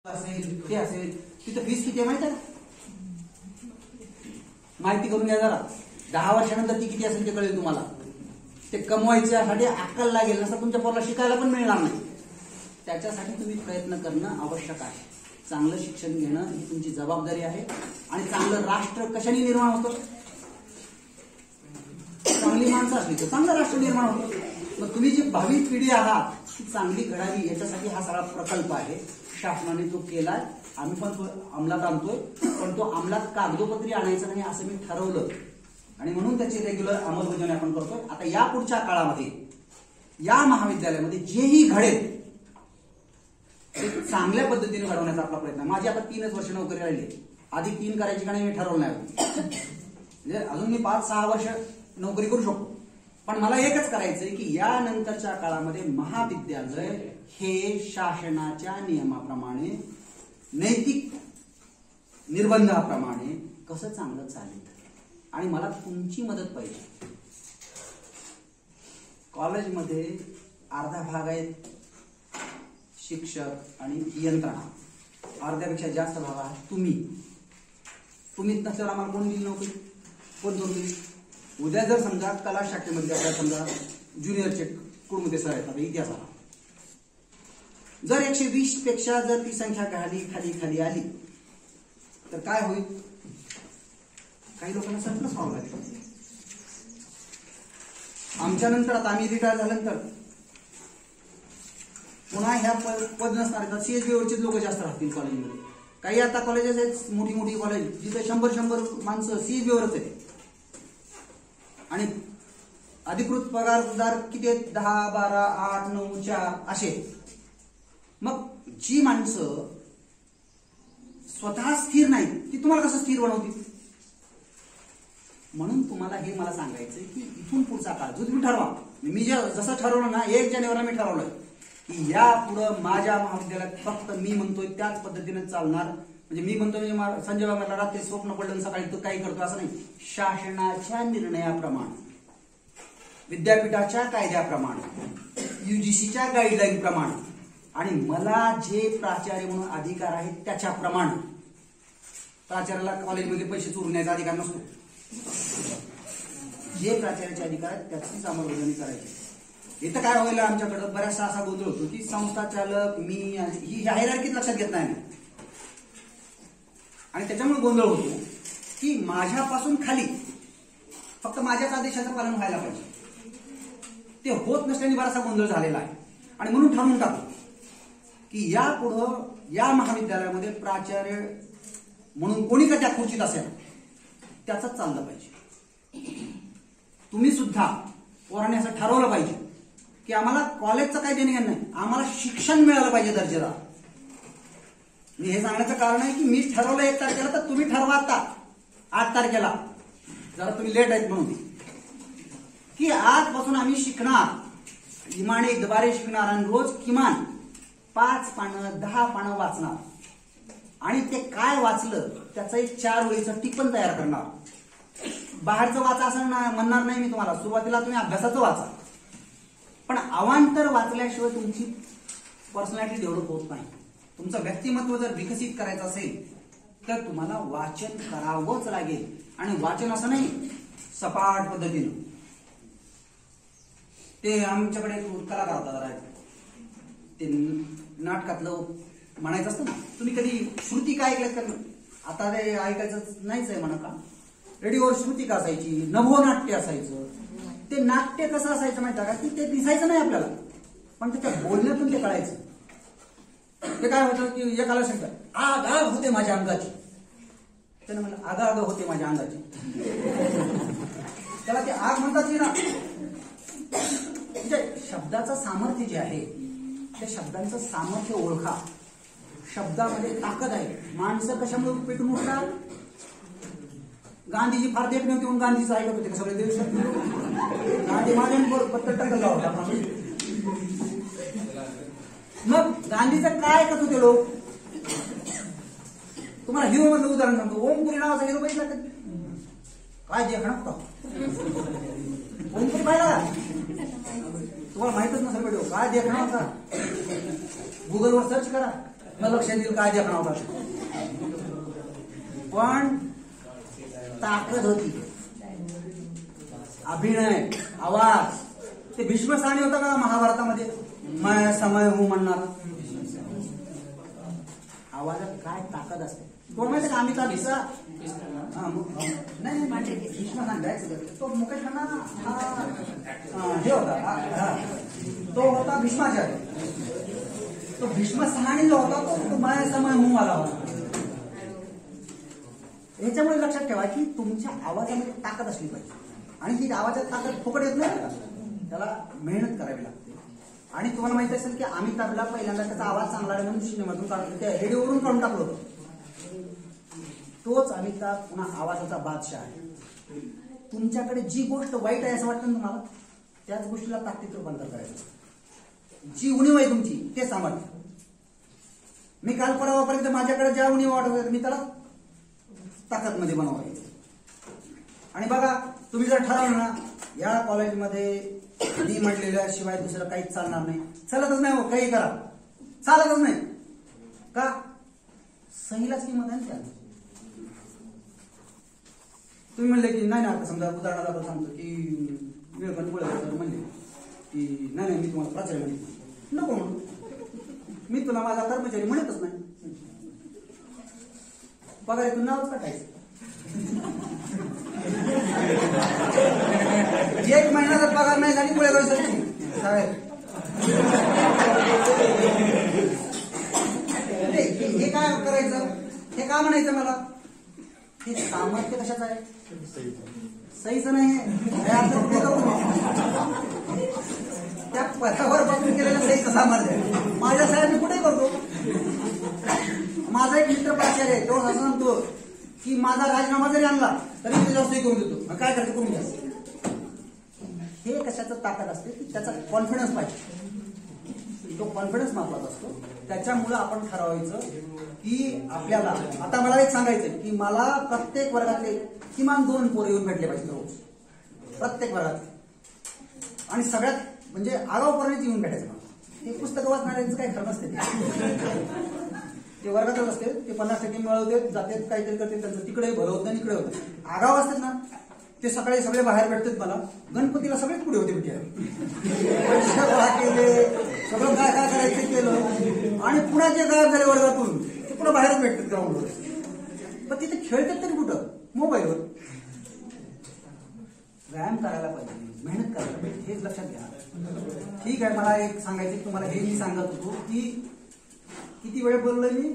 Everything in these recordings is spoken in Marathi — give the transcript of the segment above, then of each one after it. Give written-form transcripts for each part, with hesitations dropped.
असेल ते असेल तिथं फीस किती आहे माहिती आहे? माहिती करून घ्या जरा. 10 वर्षानंतर ती किती असेल ते कळेल तुम्हाला. ते कमवायच्यासाठी अक्कल लागेल नसं तुमच्या पोराला शिकायला पण मिळणार नाही. त्याच्यासाठी तुम्ही प्रयत्न करणं आवश्यक आहे. चांगलं शिक्षण घेणं ही तुमची जबाबदारी आहे. आणि चांगलं राष्ट्र कशाने निर्माण होतं? चांगली माणसं असली तर चांगलं राष्ट्र निर्माण होतं. मग तुम्ही जी भावी पिढी आहात ती चांगली घडावी याच्यासाठी हा सगळा प्रकल्प आहे. शासनाने तो केलाय, आम्ही पण तो अंमलात आणतोय. पण तो अंमलात कागदोपत्री आणायचा नाही असं मी ठरवलं आणि म्हणून त्याची रेग्युलर अंमलबजावणी आपण करतोय. आता या पुढच्या काळामध्ये या महाविद्यालयामध्ये जेही घडेल ते चांगल्या पद्धतीने घडवण्याचा आपला प्रयत्न. माझी आता 3च वर्ष नोकरी राहिली. आधी 3 करायची का नाही मी ठरवलं नाही. म्हणजे अजून मी 5-6 वर्ष नोकरी करू शकतो. पण मला एकच करायचंय की यानंतरच्या काळामध्ये महाविद्यालय हे शासनाच्या नियमाप्रमाणे नैतिक निर्बंधाप्रमाणे कसं चांगलं चालेल. आणि मला तुमची मदत पाहिजे. कॉलेजमध्ये अर्धा भाग आहे शिक्षक आणि यंत्रणा, अर्ध्यापेक्षा जास्त भाग आहे तुम्हीच नसल्यावर आम्हाला कोण दिली नोकरी? कोण जोडली? उद्या जर समजा कला शाखेमध्ये आपल्याला समजा ज्युनियरचे कुडमुते सर आहेत इतिहासाला, जर 120 पेक्षा जर ती संख्या खाली आली तर काय होईल? काही लोकांना सरप्लस व्हावं लागेल. आमच्या नंतर आता आम्ही रिटायर झाल्यानंतर पुन्हा ह्या पद नसणार. सीएचबीवरचेच लोक जास्त राहतील कॉलेजमध्ये. काही आता कॉलेजेस आहेत मोठी कॉलेज जिथे 100 माणसं सीएचबीवरच आहेत. आणि अधिकृत पगारदार किती आहेत? 10, 12, 8, 9, 4 असे. मग जी माणसं स्वतः स्थिर नाही ती तुम्हाला कसं स्थिर बनवतील? म्हणून तुम्हाला हे मला सांगायचंय की इथून पुढचा काळ जो तुम्ही ठरवा. मी जसं ठरवलं ना 1 जानेवारीला मी ठरवलंय की या पुढं माझ्या महाविद्यालयात फक्त मी म्हणतोय त्याच पद्धतीने चालणार. म्हणजे मी म्हणतोय म्हणजे संजय बाबा मला रात्री स्वप्न पडलं सकाळी तो काही करतो असं नाही. शासनाच्या निर्णयाप्रमाणे, विद्यापीठाच्या कायद्याप्रमाणे, UGCच्या गाईडलाईन प्रमाणे आणि मला जे प्राचार्य म्हणून अधिकार आहेत त्याच्याप्रमाणे. प्राचार्याला कॉलेजमध्ये पैसे चोरण्याचा अधिकार नसतो. जे प्राचार्याचे अधिकार आहेत त्याचीच अंमलबजावणी करायची. इथं काय व्हायला आमच्याकडं बऱ्याचसा असा गोंधळ होतो की संस्था चालक मी ही हायरार्की लक्षात घेत नाही. आणि त्याच्यामुळे गोंधळ होतो की माझ्यापासून खाली फक्त माझ्याच आदेशाचं पालन व्हायला पाहिजे. ते होत नसल्याने बराचसा गोंधळ झालेला आहे. आणि म्हणून ठरवून टाकू की यापुढं या महाविद्यालयामध्ये प्राचार्य म्हणून कोणी का त्या खुर्चीत असेल त्याचंच चाललं पाहिजे. तुम्ही सुद्धा पोरांनी असं ठरवलं पाहिजे की आम्हाला कॉलेजचं काही देणं नाही, आम्हाला शिक्षण मिळालं पाहिजे दर्जेदार. मी हे सांगण्याचं कारण आहे की मी ठरवलं 1 तारखेला तर तुम्ही ठरवा आता 8 तारखेला. जरा तुम्ही लेट आहेत म्हणून की आजपासून आम्ही शिकणार, इमाने द्वारे शिकणार आणि रोज किमान 5 पानं 10 पानं वाचणार. आणि ते काय वाचलं त्याचं एक 4 ओळीचं टिप्पण तयार करणार. बाहेरचं वाचा असं म्हणणार नाही मी तुम्हाला. सुरुवातीला तुम्ही अभ्यासाचं वाचा. पण अवांतर वाचल्याशिवाय तुमची पर्सनॅलिटी डेव्हलप होत नाही. तुमचं व्यक्तिमत्व जर विकसित करायचं असेल तर तुम्हाला वाचन करावंच लागेल. आणि वाचन असं नाही सपाट पद्धतीनं. ते आमच्याकडे एक कलाकार होता ते नाटकातलं म्हणायचं असतं ना, तुम्ही कधी श्रुतिका ऐकल्यात का? आता ते ऐकायचं नाहीच आहे म्हणा का. रेडिओवर श्रुतिका असायची, नभोनाट्य असायचं. ते नाट्य कसं असायचं माहिती का की ते दिसायचं नाही आपल्याला पण त्याच्या बोलण्यातून ते कळायचं. ते काय होतं की एकाला सांगतात आग होते माझ्या अंगाची. त्यानं म्हणलं आग होते माझ्या अंगाची. त्याला ते आग म्हणतात की ना. म्हणजे शब्दाचं सामर्थ्य जे आहे त्या शब्दांचं सामर्थ्य ओळखा. शब्दामध्ये ताकद आहे. माणसं कशामुळे पेटून उठतात? गांधीजी फार देख नव्हते म्हणून गांधीचं ऐकत होते का सगळे देश? गांधी माझ्या पत्तर टाकला होता. मग गांधीचं काय ऐकत होते लोक? तुम्हाला हिरो मधलं उदाहरण सांगतो. ओमपुरी नावाचा हिरो बघितला काय जे खणत ओमपुरी पाहिला तुम्हाला माहितच नसेल व्हिडिओ काय देखणार होता. गुगलवर सर्च करा. मग लक्ष देईल काय देखणा होता, पण ताकद होती, अभिनय, आवाज. ते भीष्म साने होता का महाभारतामध्ये, मैं समय हूं म्हणणार. आवाजात काय ताकद असते. कोण माहिती का अमिताभचा नाही भीष्म सांगायचं तो मुकेश खन्ना हे होता, तो होता भीष्माचार्य. तो भीष्म सहानी जो होता तो मैं समय हूं आला होता. ह्याच्यामुळे लक्षात ठेवा की तुमच्या आवाजामध्ये ताकद असली पाहिजे. आणि ही आवाजात ताकद फुकट येत नाही का, त्याला मेहनत करावी लागते. आणि तुम्हाला माहिती असेल की अमिताभला पहिल्यांदा त्याचा आवाज चांगला आहे म्हणून सिनेमातून काढून त्या रेडिओवरून काढून टाकलं होतं. तोच अमिताभ पुन्हा आवाजाचा बादशाह आहे. तुमच्याकडे जी गोष्ट वाईट आहे असं वाटतं तुम्हाला, त्याच गोष्टीला ताकदीत रूपांतर करायचं. जी उणीव आहे तुमची ते सामर्थ्य. मी काल परवापर्यंत माझ्याकडे ज्या उणीव वाटत होत्या मी त्याला ताकद मध्ये बनवायचं. आणि बघा तुम्ही जर ठरवलं ना या कॉलेजमध्ये मी म्हटलेल्या शिवाय दुसरं काहीच चालणार नाही, चालतच नाही, हो काही करा चालतच नाही का, सहीलाच किंमत आहे त्याला. तुम्ही म्हणले की नाही ना, आता समजा उदाहरणाला सांगतो की म्हणले की नाही मी तुम्हाला प्राचार्य म्हणत नको म्हणून, मी तुला माझा कर्मचारी म्हणतच नाही, पगारीतून नावच टाकायचं. एक महिना जर पगार नाही झाली पुढे साहेब हे काय करायचं, हे का म्हणायचं मला, हे सामर्थ्य कशाचं आहे, सहीच नाही. त्या पथावर बसून केलेलं सहीचं सामर्थ्य आहे. माझ्या साहेब मी कुठे करतो. माझा एक मित्र प्राचार्य आहे, तो असं सांगतो की माझा राजीनामा जरी आणला तरी मी त्याच्यावर सही करून देतो, काय करायचं करून घ्या. हे कशाचं ताकद असते की त्याचा कॉन्फिडन्स पाहिजे, तो कॉन्फिडन्स महत्वाचा असतो. त्याच्यामुळे आपण ठरवायचं की आपल्याला आता मला एक सांगायचं की मला प्रत्येक वर्गातले किमान 2 पोरं येऊन भेटले पाहिजे रोज, प्रत्येक वर्गातले. आणि सगळ्यात म्हणजे आगाऊपर्यंत येऊन भेटायचं मला. हे पुस्तकं वाचणाऱ्यांचं काही खरं नसते. ते वर्गातच असते, ते 50% मिळवते जाते, काहीतरी करते, त्यांचं तिकडे भलं होतं आणि इकडे होतं. आगाव असतात ना ते सकाळी सगळे बाहेर भेटतात. मला गणपतीला सगळेच पुढे होते भेटायला, केले सगळं काय काय करायचं केलं आणि पुन्हा जे गायब झाले वर्गातून ते पुन्हा बाहेरच भेटतात ग्राउंडवर. पण तिथे खेळतात तरी कुठं, मोबाईलवर. व्यायाम करायला पाहिजे, मेहनत करायला पाहिजे, हेच लक्षात घ्या. ठीक आहे, मला एक सांगायचं तुम्हाला, हे मी सांगत होतो की किती वेळ बोललोय मी,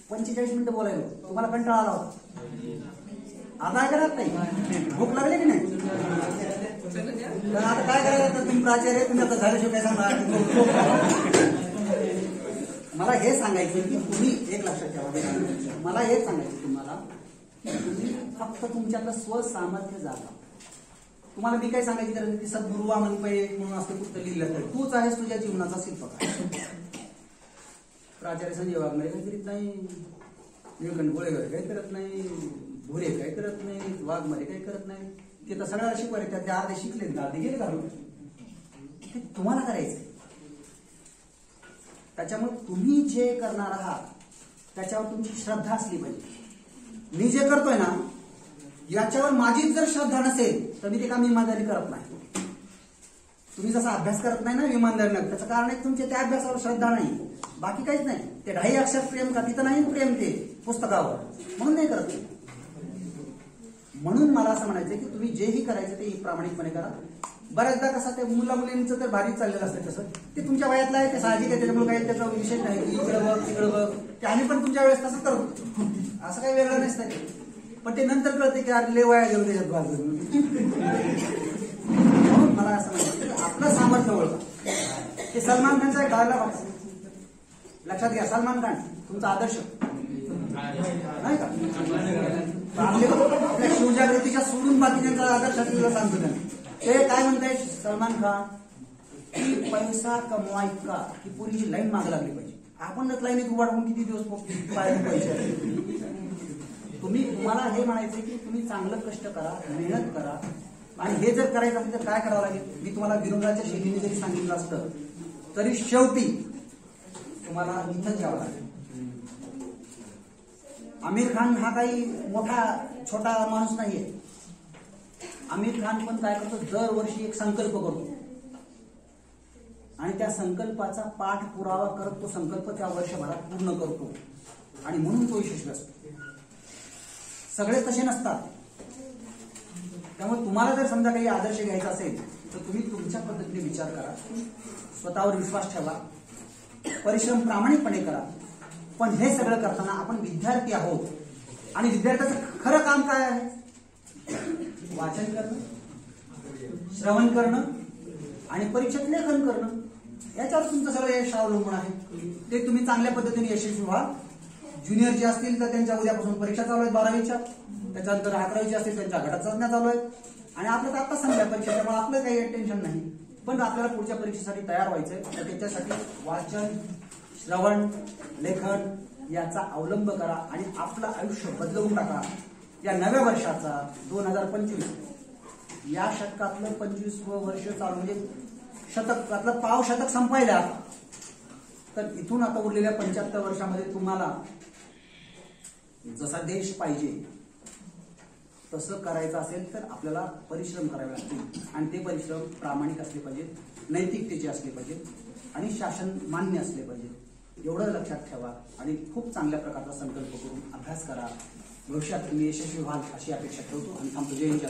45 मिनिटं बोलायला. तुम्हाला कंटाळा आला होता, आता काय करत नाही, भूक लागली की नाही, तर आता काय करायचं, तुम्ही प्राचार्य तुम्ही आता झाल्याशिवाय काय सांगणार. मला हे सांगायचं की तुम्ही एक लक्षात ठेवा, मला हे सांगायचं तुम्हाला की तुम्ही फक्त तुमच्यातलं स्वसामर्थ्य जागा. तुम्हाला मी काय सांगायची गरज नाही. सद्गुरुवा म्हणपे म्हणून असते पुस्तक लिहिलं तर तूच आहेस तुझ्या जीवनाचा शिल्पकार. प्राचार्य संजय वाघमारे काही करीत नाही, निळकंठ गोळेकर काही करत नाही, भुरे काही करत नाही, वाघमारे काही करत नाही. ते तर सगळ्याला शिकवायचे, त्यात अर्धे शिकले अर्धे गेले घालून. ते तुम्हाला करायचंय. त्याच्यामुळे तुम्ही जे करणार आहात त्याच्यावर तुमची श्रद्धा असली पाहिजे. मी जे करतोय ना याच्यावर माझीच जर श्रद्धा नसेल तर मी ते काम इमानदारी करत नाही. तुम्ही जसा अभ्यास करत नाही ना इमानदारी नाही, त्याचं कारण आहे तुमच्या त्या अभ्यासावर श्रद्धा नाही, बाकी काहीच नाही. ते 2.5 अक्षर प्रेम का तिथं नाही प्रेम ते पुस्तकावर, म्हणून नाही करत. म्हणून मला असं म्हणायचं की तुम्ही जेही करायचं ते प्रामाणिकपणे करा. बऱ्याचदा कसं ते मुला मुलींचं तर भारीच चाललेलं असतं, कसं ते तुमच्या वयातलं आहे ते साहजिक आहे, त्याच्यामुळे काही त्याचा विषय नाही की इकडं बघ तिकडं बघ, ते आम्ही पण तुमच्या वेळेस तसं करतो, असं काही वेगळं नसतं. पण ते नंतर कळते की अरे लय वया गेलो त्याच्यात बाजू. म्हणून मला असं म्हणायचं आपलं सामर्थ्य ओळखा. ते सलमान खानचा एक गायला बघा, लक्षात घ्या. सलमान खान तुमचा आदर्श नाही का, आपल्या शिवजागृतीच्या सोडून बाकी त्यांचा आदर्श असलेला सांगतो त्यांना. ते काय म्हणताय सलमान खान की पैसा कमवायचा की पुरीची लाईन मागे लागली पाहिजे. आपणच लाईनीत उभा राहून किती दिवस पाहिजे पैसे. तुम्हाला हे म्हणायचं की तुम्ही चांगलं कष्ट करा, मेहनत करा. आणि हे जर करायचं असेल तर काय करावं लागेल, मी तुम्हाला विनोदाच्या शैलीने जरी सांगितलं असतं तरी शेवटी तुम्हाला इथंच यावं लागेल. आमिर खान हा काही मोठा छोटा माणूस नाहीये. आमिर खान पण काय करतो, दरवर्षी एक संकल्प करतो आणि त्या संकल्पाचा पाठपुरावा करत तो संकल्प त्या वर्षभरात पूर्ण करतो आणि म्हणून तो यशस्वी असतो. सगळे तसे नसतात. त्यामुळे तुम्हाला जर समजा काही आदर्श घ्यायचा असेल तर तुम्ही तुमच्या पद्धतीने विचार करा, स्वतःवर विश्वास ठेवा, परिश्रम प्रामाणिकपणे करा. पण हे सगळं करताना आपण विद्यार्थी आहोत आणि विद्यार्थ्याचं खरं काम काय आहे? वाचन करणं, श्रवण करणं आणि परीक्षेत लेखन करणं. याच्यावर तुमचं सगळं यश अवलंबून आहे. ते तुम्ही चांगल्या पद्धतीने यशस्वी व्हा. ज्युनियर जे असतील तर त्यांच्या उद्यापासून परीक्षा चालू आहेत 12वीच्या, त्याच्यानंतर 11वीची असतील त्यांच्या गटात चाचण्या चालू आहेत आणि आपलं तर आता सांगल्या परीक्षा, त्यामुळे आपलं काही टेन्शन नाही. पण आपल्याला पुढच्या परीक्षेसाठी तयार व्हायचंय, तर त्याच्यासाठी वाचन, श्रवण, लेखन याचा अवलंब करा आणि आपलं आयुष्य बदलवून टाका. या नव्या वर्षाचा 2025 या शतकातलं 25वं वर्ष चालू, म्हणजे शतकातलं पाव शतक संपायला. तर इथून आता उरलेल्या 75 वर्षामध्ये तुम्हाला जसा देश पाहिजे तसं करायचं असेल तर आपल्याला परिश्रम करावे लागतील आणि ते परिश्रम प्रामाणिक असले पाहिजेत, नैतिकतेचे असले पाहिजेत आणि शासन मान्य असले पाहिजे. एवढं लक्षात ठेवा आणि खूप चांगल्या प्रकारचा संकल्प करून अभ्यास करा. भविष्यात तुम्ही यशस्वी व्हाल अशी अपेक्षा ठेवतो आणि थांबतो. जय हिंद.